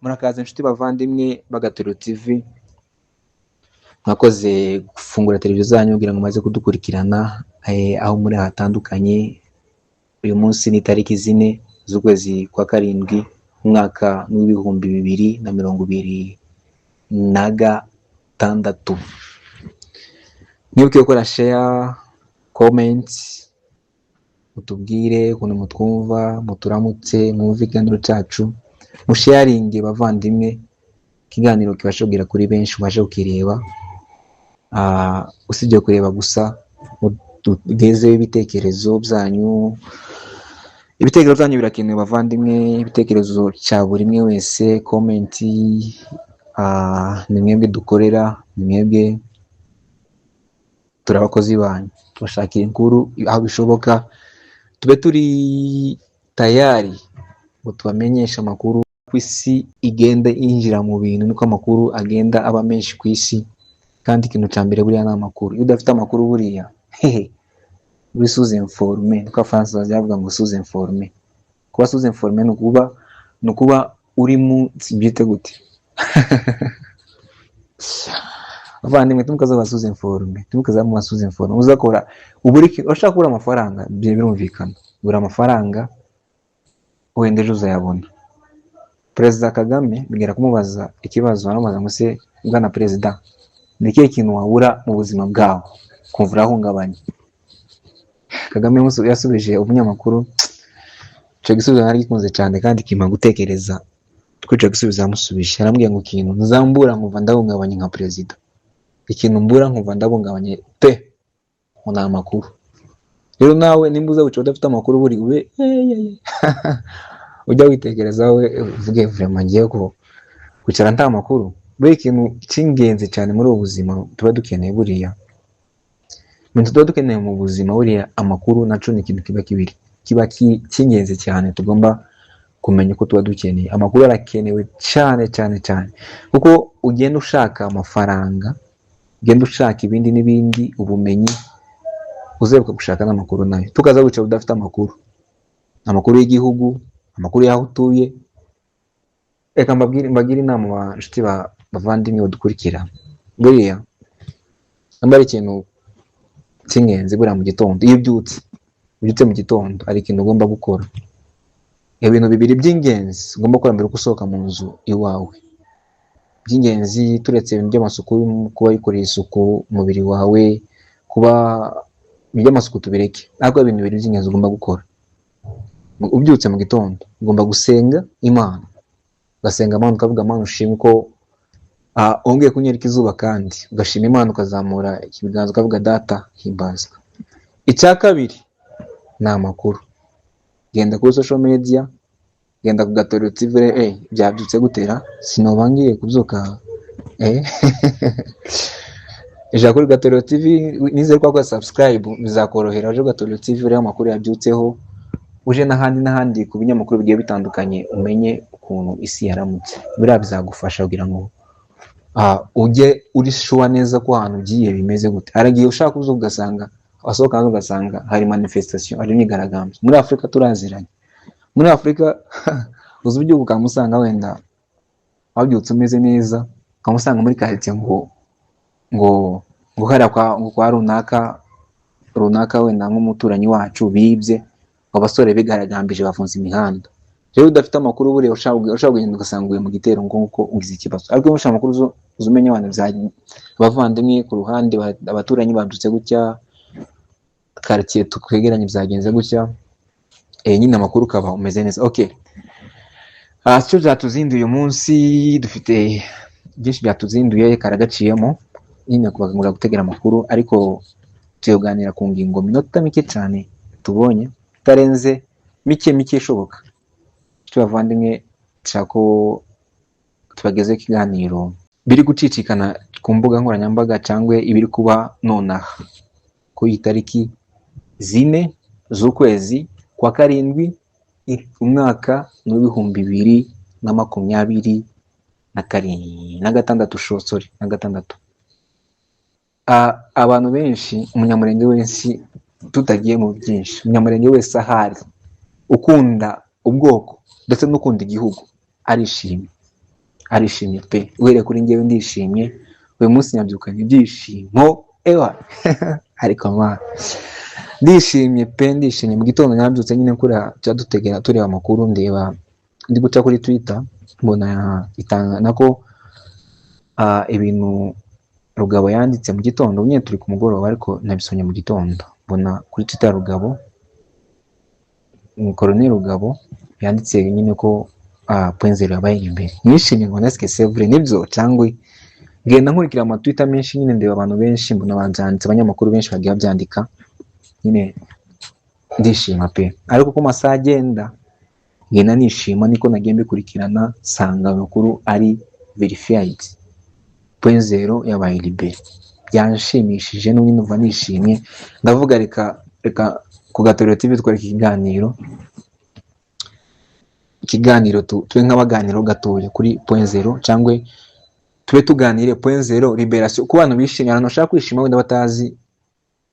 Murakaza inshuti bavandimwe b'Agataro TV, mwakoze gufungura televiziyo zanyu kugira ngo mumaze kudukurikirana aho muri hatandukanye. Uyu munsi ni tariki 4 z'ukwezi kwa karindwi umwaka w'ibihumbi 2026. Mwibuke gukora share, comment, mutubwire ukuntu mutwumva, muturamutse, mwumve ikiganiro cyacu, musharinge bavandimwe, ikiganiro kibasha kugera kuri benshi, ubashe kukireba. Usibye kureba gusa, mugezeho ibitekerezo byanyu. Ibitekerezo byanyu birakenewe bavandimwe, ibitekerezo cya buri umwe wese. Comment ni mwebwe dukorera, ni mwebwe turabakozi banyu, tubashakira inkuru aho bishoboka, tube turi tayari ngo tubamenyeshe amakuru ku isi igenda yinjira mu bintu, niko amakuru agenda aba menshi ku isi. Kandi ikintu cya mbere buriya ni amakuru. Iyo udafite amakuru buriya uri sous-informé, niko Abafaransa bavuga ngo sous-informé. Kuba sous-informé ni ukuba uri munsi byite gute abavandimwe, tumukaza sous-informé, tumukaza mu sous-informé. Uzakora uburiki ushaka kubura amafaranga, birumvikana. Bura amafaranga wenda ejo uzayabona. Perezida Kagame bigera kumubaza ikibazo, aramubaza ngo se bwana perezida, ni ikihe kintu wabura mu buzima bwawe kumva urahungabanye? Kagame yasubije umunyamakuru, icyo gisubizo naragikunze cyane kandi kimpa gutekereza. Twica gisubizo yamusubije, arambwira ngo ikintu ntuzambura nkumva ndahungabanye nka perezida, ikintu mbura nkumva ndahungabanye pe ngo ni amakuru. Rero nawe nimba uza wicara udafite amakuru buri ube ujya witekerezaho, uvuge vraiment ngiye kwicara nta makuru. Buri ikintu cy'ingenzi cyane muri ubu buzima tuba dukeneye, buriya ibintu tuba dukeneye mu buzima, buriya amakuru naco ni ikintu kiba cy'ingenzi cyane. Tugomba kumenya ko tuba dukeneye amakuru. Arakenewe cyane cyane cyane, kuko ugenda ushaka amafaranga, ugenda ushaka ibindi n'ibindi, ubumenyi, uzebuka gushaka n'amakuru nayo. Tukaza wicara udafite amakuru y'igihugu, amakuru y'aho utuye. Reka mbagire inama inshuti bavandimwe badukurikira. Buriya ari ikintu cy'ingenzi buriya mu gitondo. Iyo ubyutse mu gitondo hari ikintu ugomba gukora. Ibintu bibiri by'ingenzi ugomba gukora mbere uko usohoka mu nzu iwawe, by'ingenzi. Turetse ibintu by'amasuku, kuba wikoreye isuku umubiri wawe, kuba iby'amasuku tubireke, ariko ibintu bibiri by'ingenzi ugomba gukora. Ubyutse mu gitondo ugomba gusenga Imana, ugasenga Imana, ukavuga Imana ushimwe ko wongeye kunyereka izuba, kandi ugashima Imana, ukazamura ikiganza ukavuga data himbazwa. Icya kabiri ni amakuru. Genda kuri social media, genda ku Gataro TV. Byabyutse gutera sinobangiye kubyuka ejo kuri Gataro TV, nizere ko subscribe bizakorohera. Ejo Gataro TV rero amakuru yabyutseho, uje n'ahandi ku binyamakuru bigiye bitandukanye, umenye ukuntu isi yaramutse. Buriya bizagufasha kugira ngo ujye uri sure neza ko ahantu ugiye bimeze gute. Haragiye ushaka kuza ugasanga wasohoka hanze ugasanga hari manifestation, hari imyigaragambyo. Muri Afurika turaziranye. Muri Afurika uzi igihugu ukamusanga wenda wabyutse umeze neza, ukamusanga muri quartier ngo hara kwa runaka wenda nk'umuturanyi wacu bibye, abasore bigaragambije bafunze imihanda. Rero udafite amakuru buriya ushaka kugenda ugasanga uye mu gitero ngo ugize ikibazo. Ariko iyo ushaka amakuru uzumenya abantu byagiye, abavandimwe ku ruhande, abaturanyi babyutse gutya, quartier tukwegeranye byagenze gutya, nyine amakuru ukaba umeze neza. Okay, cyo byatuzinduye uyu munsi. Dufite byinshi byatuzinduye, karagaciyemo nyine kubaga gutegera amakuru, ariko tuyoganira ku ngingo minota mike cyane tubonye, tarenze mike ishoboka. Tubavandimwe cyako tubageze ikiganiro biri gucicikana ku mbuga nkoranyambaga cyangwa ibiri kuba nonaha ku itariki 4 z'ukwezi kwa karindwi umwaka w'ibihumbi 2026. Abantu benshi, umunyamurenge wese, tutagiye mu byinshi, umunyamurenge wese ahari ukunda ubwoko ndetse n'ukunda igihugu arishimye. arishimye pe, uhereye kuri njyewe ndishimye, uyu munsi nabyukanye ibyishimo ewa ariko ma ndishimye pe, ndishimye. Mu gitondo nabyutse nyine kuri dutegera tureba amakuru, ndeba ndi guca kuri Twitter mbona itanga ko ibintu Rugabo yanditse mu gitondo, nyine turi ku mugoroba ariko nabisomye mu gitondo, mbona kuri Twitter Rugabo, Colonel Rugabo yanditse nyine ko point zero yabaye imbere. Nishimye ngo naske c'est vrai nibyo cyangwa ngenda nkurikira ama Twitter menshi nyine ndeba abantu benshi, mbona babyanditse, abanyamakuru benshi bagiye babyandika, nyine ndishima pe. Ariko ko masaha agenda ngenda nishima, niko nagiye mbikurikirana sanga amakuru ari verified, point zero yabaye libere. Byanshimishije n'ubu numva nishimye, ndavuga reka ku Gatorero TV twari ikiganiro tube nk'abaganiro gatoya kuri point zero, cyangwa tube tuganire point zero liberation ku bantu bishimye, abantu bashaka kwishima wenda batazi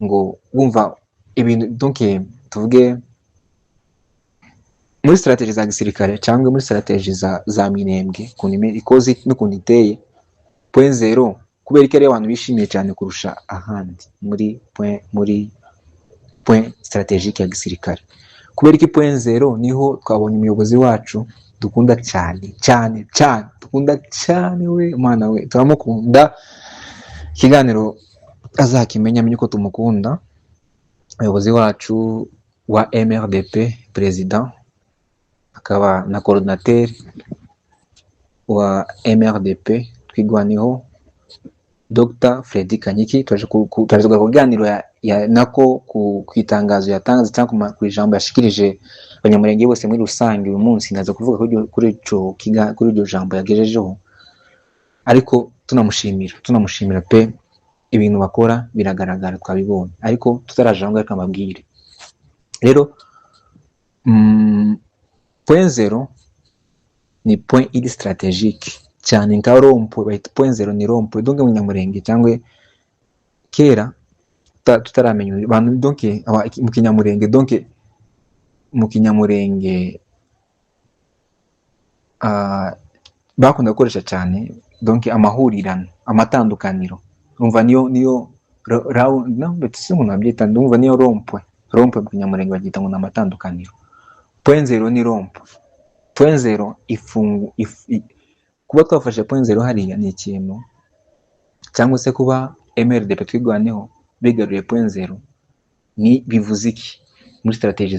ngo bumva ibintu. Donc tuvuge muri strategie za gisirikare cyangwa muri strategie za Minembwe kunime ikoze n'ukundi iteye, point zero kubera ko ari abantu bishimiye cyane kurusha ahandi muri point strategique ya gisirikare, kubera ko point zero niho twabonye umuyobozi wacu dukunda cyane cyane cyane, dukunda cyane we mana we, turamukunda. Ikiganiro azakimenya amenye ko tumukunda, umuyobozi wacu wa MRDP, president akaba na coordinateur wa MRDP twigwaniho Dr. Freddy Kanyiki. Twaje kuganiro ya nako ku itangazo yatanze cyangwa ku ijambo yashikirije abanyamurenge bose muri rusange uyu munsi. Naza kuvuga kuri iryo jambo yagejejeho, ariko tunamushimira pe, ibintu bakora biragaragara twabibonye, ariko tutaraje ngo reka mbabwire rero point zero ni point iri strategique cyane nka rompo, bayita point zero ni rompo. Donc mu Nyamurenge cyangwa kera tutaramenya abantu, donc mu Kinyamurenge, donc mu Kinyamurenge bakunda gukoresha cyane donc amahurirano, amatandukaniro, umva niyo round no betise umuntu abyita, ndumva niyo rompo mu Kinyamurenge bagita ngo namatandukaniro. Point zero ni rompo. Point zero kuba twafashe point zero hariya ni ikintu, cyangwa se kuba MRDP twigwaneho bigaruye point zero ni bivuze iki muri strategie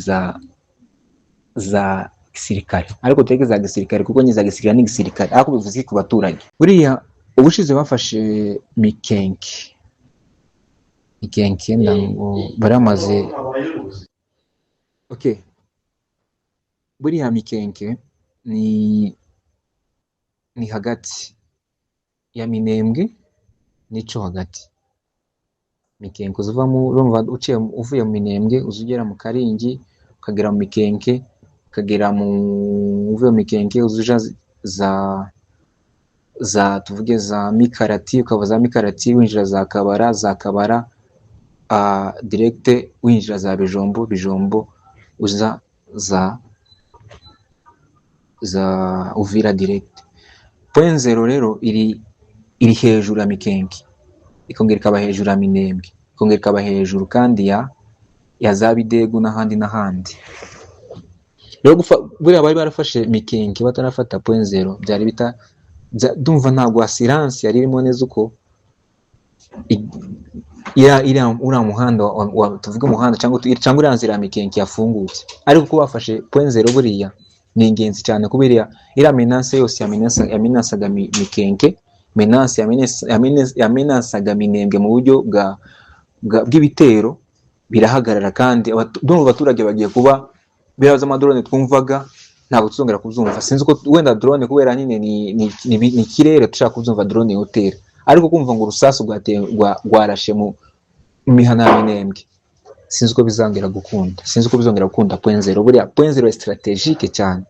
za gisirikare, ariko tege za gisirikare kuko nyiza gisirikare ni gisirikare, ariko bivuze iki ku baturage. Buriya ubushize bafashe Mikenke ndango baramaze okay. Buriya Mikenke ni hagati ya Minembwe nico hagati. Mikenke uzuvamo urumva uvuye mu Minembwe uzugera mu Karingi, ukagera mu Mikenke, ukagera uvuye mu Mikenke uzuja za tuvuge za Mikarati, ukava za Mikarati winjira za Kabara direct winjira za Bijombo uza za Uvira direct. Point zero rero iri hejuru ya Mikenke, ikongera ikaba hejuru ya Minembwe, ikongera ikaba hejuru kandi ya za Bidegu n'ahandi. Rero buriya bari barafashe Mikenke batarafata point zero, byari bita ndumva ntabwo assurance yari irimo neza uko uriya muhanda tuvuge umuhanda cyangwa iranzira ya Mikenke yafungutse, ariko ko bafashe point zero buriya ni ingenzi cyane kubera iriya menace yose yamenasaga Mikenke, menace yamenasaga Minembwe mu buryo bw'ibitero birahagarara, kandi abaturage bagiye kuba biraza amadrone twumvaga ntabwo tuzongera kubyumva. Sinzi uko wenda drone kubera nyine ni kirere tushaka kubyumva drone hoteli, ariko kumva ngo urusasu rwarashe mu mihana ya Minembwe sinzi uko bizongera gukunda point zero. Buriya point zero strategique cyane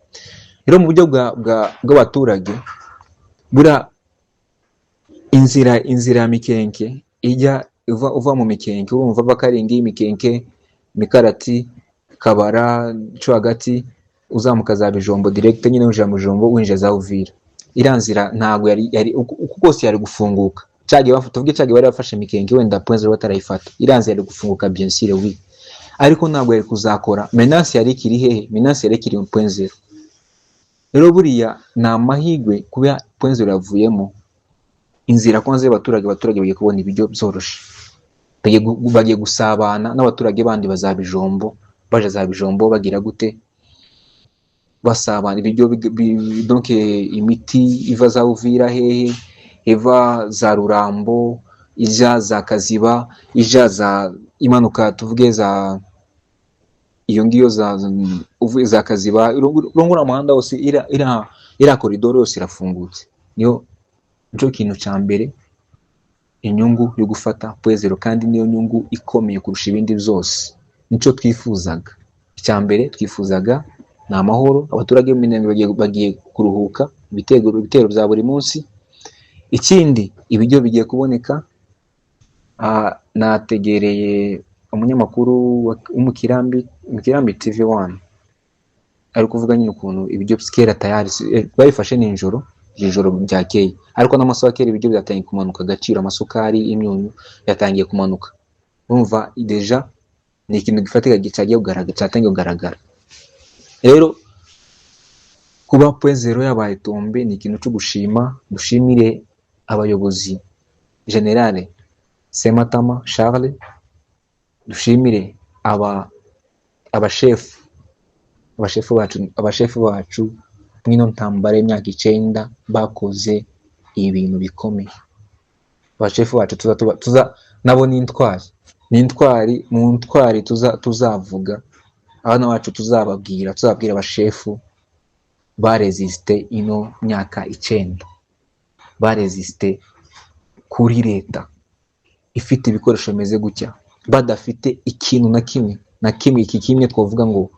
rero mu buryo bw'abaturage. Buriya inzira ya Mikenke ijya uva mu Mikenke, urumva Bakaringi, Mikenke, Mikarati, Kabara, cyo hagati uzamuka za Bijombo direct, nyine winjira mu Bijombo winjira za Uvira. iriya nzira ntabwo yari uko kose yari gufunguka. Cagiye tuvuge cagiye bari bafashe mikenge wenda point zero batarayifata, iriya nzira yari gufunguka bien sûr oui, ariko ntabwo yari kuzakora. Menace yari ikiri hehe? Menace yari ikiri mu point zero. Rero buriya ni amahirwe kuba point zero yavuyemo, inzira kwanza y'abaturage bagiye kubona ibiryo byoroshe, bagiye gusabana n'abaturage bandi bazabijombo, baje za bijombo bagira gute, basabana ibiryo donc imiti iva za Uvira hehe, iva za Rurambo, ija za Kaziba, ija za imanuka tuvuge za iyo ngiyo za Kaziba, urongora umuhanda wose ira koridoro yose irafungutse. Niyo cyo kintu cya mbere, inyungu yo gufata point zero, kandi niyo nyungu ikomeye kurusha ibindi byose. Nico twifuzaga. Icya mbere twifuzaga ni amahoro, abaturage b'Minembwe bagiye kuruhuka ibitero bya buri munsi. Ikindi ibiryo bigiye kuboneka. Nategereye umunyamakuru w'Umukirambi TV1 ari kuvuga nyine ukuntu ibiryo by'ikera tayari babifashe n'ijoro ryakeye, ariko n'amasaha kera ibiryo byatangiye kumanuka agaciro, amasukari, imyunyu yatangiye kumanuka. Urumva deja ni ikintu gifatika cyatangiye kugaragara. Rero kuba point zero yabaye tombe ni ikintu cyo gushima. Dushimire abayobozi, General Sematama Charles, dushimire abashefu bacu mwino ntambara y'imyaka 9 bakoze ibintu bikomeye. Abashefu bacu tuza nabo ni intwari tuzavuga, abana bacu tuzababwira abashefu baresiste ino myaka 9, baresiste kuri leta ifite ibikoresho bimeze gutya, badafite ikintu na kimwe iki twavuga ngo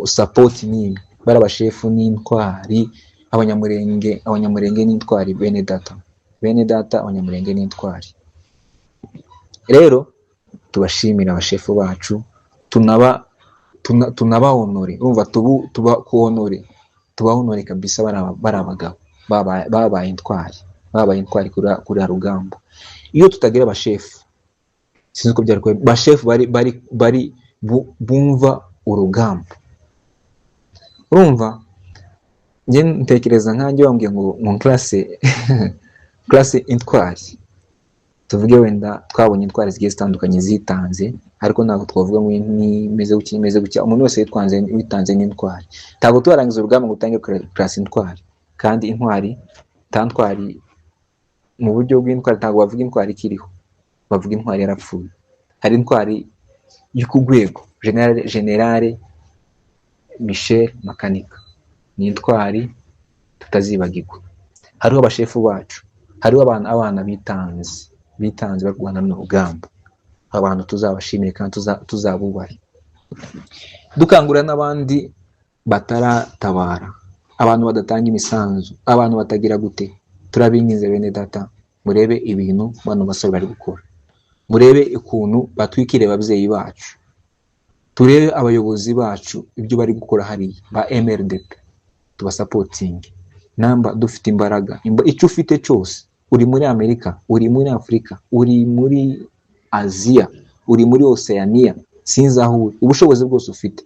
support ni bara abashefu n'intwari. Abanyamurenge n'intwari, bene data abanyamurenge n'intwari. Rero tubashimira abashefu bacu, tunabahonore. Urumva tubahonore kabisa, barabagabo babaye intwari kuri rugamba. Iyo tutagira abashefu sinzi ko byari ko bashefu bari bumva urugamba. Urumva nge ntekereza nkanjye wambwiye ngo classe intwari, tuvuge wenda twabonye intwari zigiye zitandukanye zitanze, ariko ntabwo twavuga ngo imeze gutya. Umuntu wese witanze n'intwari. Ntabwo tubarangiza urugamba ngo utange classe intwari, kandi intwari mu buryo bw'intwari ntabwo bavuga intwari ikiriho, bavuga intwari yarapfuye. Hari intwari y'ukugwego, General Michel Makanika, ni intwari tutazibagirwa. Hariho abashefu bacu, hariho abana bitanze barwana n'urugamba. Abantu tuzabashimire kandi tuzabubahe. Dukangurira n'abandi bataratabara, abantu badatanga imisanzu, abantu batagira gute. Turabinginze bene data, murebe ibintu bano basore bari gukora, murebe ukuntu batwikire ababyeyi bacu, turebe abayobozi bacu ibyo bari gukora hariya ba MRDP, tubasapotinge. Namba dufite imbaraga, icyo ufite cyose, uri muri Amerika, uri muri Afrika, uri muri Aziya, uri muri Oceania, sinzi aho ubushobozi bwose ufite,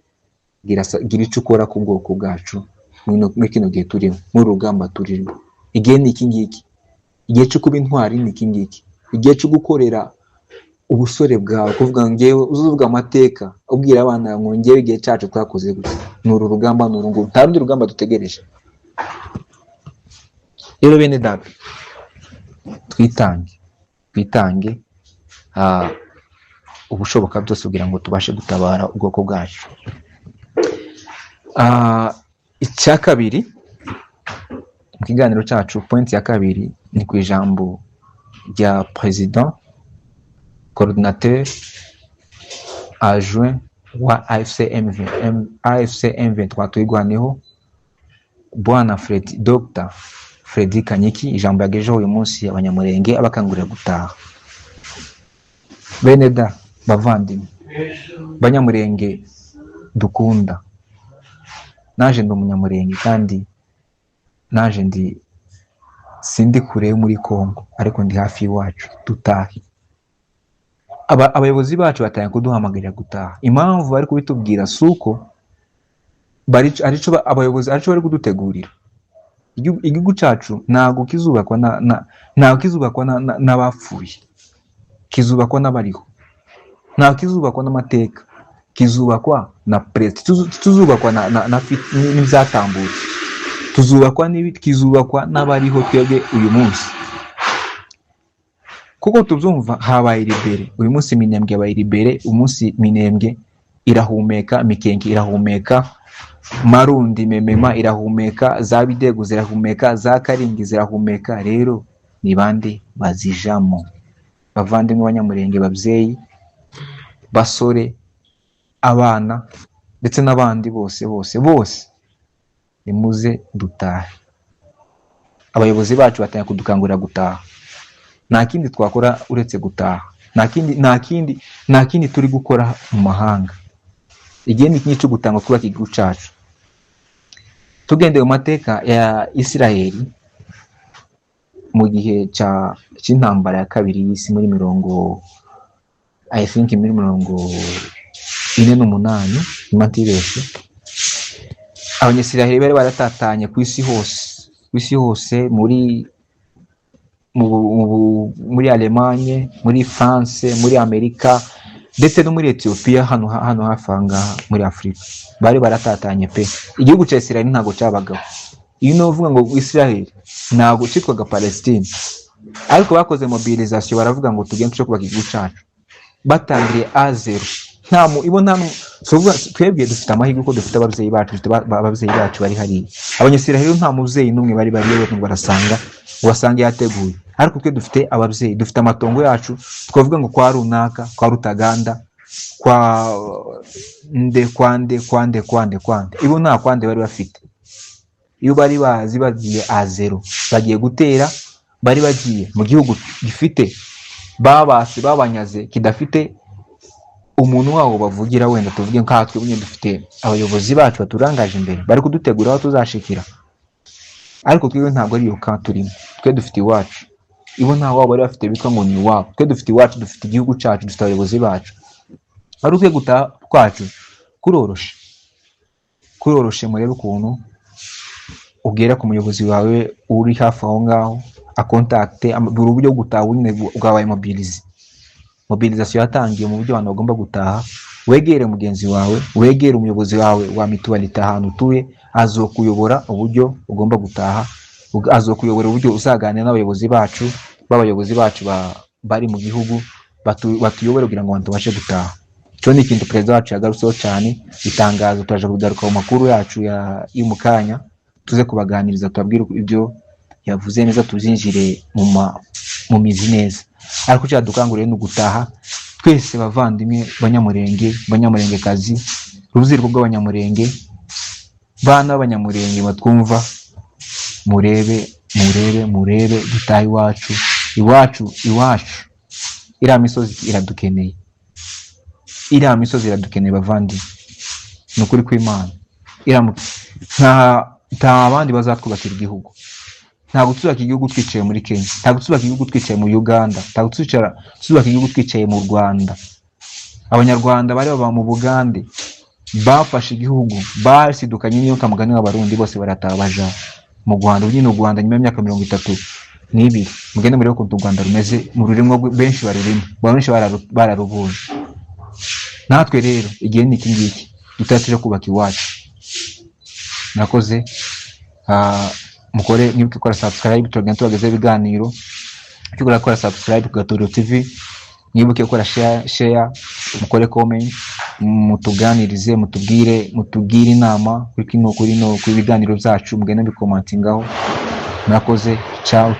gira icyo ukora ku bwoko bwacu muri kino gihe turimo, muri rugamba turimo. Igihe ni iki ngiki, igihe cyo kuba intwari ni iki ngiki, igihe cyo gukorera ubusore bwawe, kuvuga ngewe uzuvuga amateka, ubwira abana ngo ngewe igihe cyacu twakoze gute. Ni uru rugamba, ni urungu, nta rundi rugamba dutegereje. Rero bene data, twitange ubushoboka byose kugira ngo tubashe gutabara ubwoko bwacu. Icya kabiri mu kiganiro cyacu, point ya kabiri, ni ku ijambo rya President coordinateur adjoint wa AFC M23 tuyigwaneho, Bwana Dr. Fredy Kanyiki. Ijambo yagejeho uyu munsi abanyamurenge abakangurira gutaha. Bene da bavandimwe banyamurenge dukunda, naje ndi umunyamurenge kandi naje ndi sindi kure muri Kongo ariko ndi hafi iwacu, dutahe. Abayobozi bacu batanye kuduhamagarira gutaha. Impamvu bari kubitubwira suko abayobozi arico bari kudutegurira. Igihugu cyacu ntago kizubakwa n'abapfuye, kizubakwa n'abariho. Ntago kizubakwa n'amateka, kizubakwa na president, tuzubakwa n'ibyatambutse, kizubakwa n'abariho twebwe uyu munsi. Kuko tubyumva habaye libere, uyu munsi Minembwe yabaye libere, umunsi Minembwe irahumeka, Mikenke irahumeka, Marundi Memema irahumeka, za Bidego zirahumeka, za Karingi zirahumeka. Rero ni bande bazijamo? Bavandimwe b'Abanyamurenge, babyeyi, basore, abana ndetse n'abandi bose nimuze dutahe. Abayobozi bacu batanya kudukangurira gutaha. Nta kindi twakora uretse gutaha. Nta kindi turi gukora mu mahanga. Igihe ni cyo gutanga kubaka igihugu cyacu. Tugendeye mu mateka ya Isiraheli mu gihe cy'intambara ya kabiri y'isi muri mirongo 48 imantibeshe, Abanyesiraheli bari baratatanye ku isi hose, muri Allemagne, muri France, muri Amerika ndetse no muri Ethiopia, hano hafi ahangaha muri Afrika. Bari baratatanye pe. Igihugu cya Isiraheli ntago cyabagaho. Iyo novuga ngo Isiraheli ntago cyitwaga Palestine, ariko bakoze mobilisation baravuga ngo tugende cyo kubaka igihugu cyacu. Batangiriye A0. Twebwe dufite amahirwe ko dufite ababyeyi bacu bari hariya. Abanyesiraheli nta mubyeyi n'umwe bari bariyo wasanga yateguye. Ariko twe dufite ababyeyi, dufite amatongo yacu, twavuga ngo kwa runaka, kwa Rutaganda, kwa kwande. Ibo nta kwande bari bafite. Iyo bari bazi bagiye A0, bagiye gutera, bari bagiye mu gihugu gifite babanyaze, kidafite umuntu wabo bavugira. Wenda tuvuge nkatwe bunye dufite abayobozi bacu baturangaje imbere, bari kudutegura aho tuzashikira. Ariko twe ntabwo ari yo turimo. Twe dufite iwacu. Ibo nta wabo bari bafite bitwa ngo ni wabo. Twe dufite iwacu, dufite igihugu cyacu, dufite abayobozi bacu. Ari twe gutaha kwacu kuroroshe murebe ukuntu ugera ku muyobozi wawe uri hafi aho ngaho, akontakte buri buryo gutaha nyine bwabaye mobilisation yatangiye mu buryo abantu bagomba gutaha. Wegere mugenzi wawe, wegere umuyobozi wawe wa mituwalite ahantu utuye, azokuyobora uburyo ugomba gutaha, azokuyobora uburyo uzaganira n'abayobozi bacu bari mu gihugu, batuyobore kugira ngo abantu bashe gutaha. Cyo ni ikintu perezida wacu yagarutseho cyane. Itangazo turaje kugaruka mu makuru yacu y'umukanya, tuze kubaganiriza, tubabwire ibyo yavuze neza, tuzinjire mu mizi neza. Ariko cyo dukanguriye no gutaha twese bavandimwe banyamurengekazi, urubyiruko rw'Abanyamurenge, bana b'Abanyamurenge batwumva, murebe dutaha iwacu. Iriya misozi iradukeneye bavandimwe, ni ukuri kw'Imana. Nta abandi bazatwubakira igihugu. Ntabwo tuzubaka igihugu twicaye muri Kenya, ntabwo tuzubaka igihugu twicaye mu Uganda, ntabwo tuzubaka igihugu twicaye mu Rwanda. Abanyarwanda bari baba mu Bugande bafashe igihugu, basidukanye n'iyo kamugani w'Abarundi, bose barataha baja mu Rwanda. Ubu nyine u Rwanda nyuma y'imyaka 32 mugende muri uko u Rwanda rumeze, mu rurimo benshi bararubuje. Natwe rero igihe ni iki ngiki, tutaje kubaka iwacu. Nakoze mukore mwibuke gukora subscribe, tugeze ibiganiro, cyugura gukora subscribe ku Gatolero TV, mwibuke gukora share, mukore comment, mutuganirize, mutubwire inama kuri ibiganiro byacu, mugende bikomentingaho. Nakoze ciao.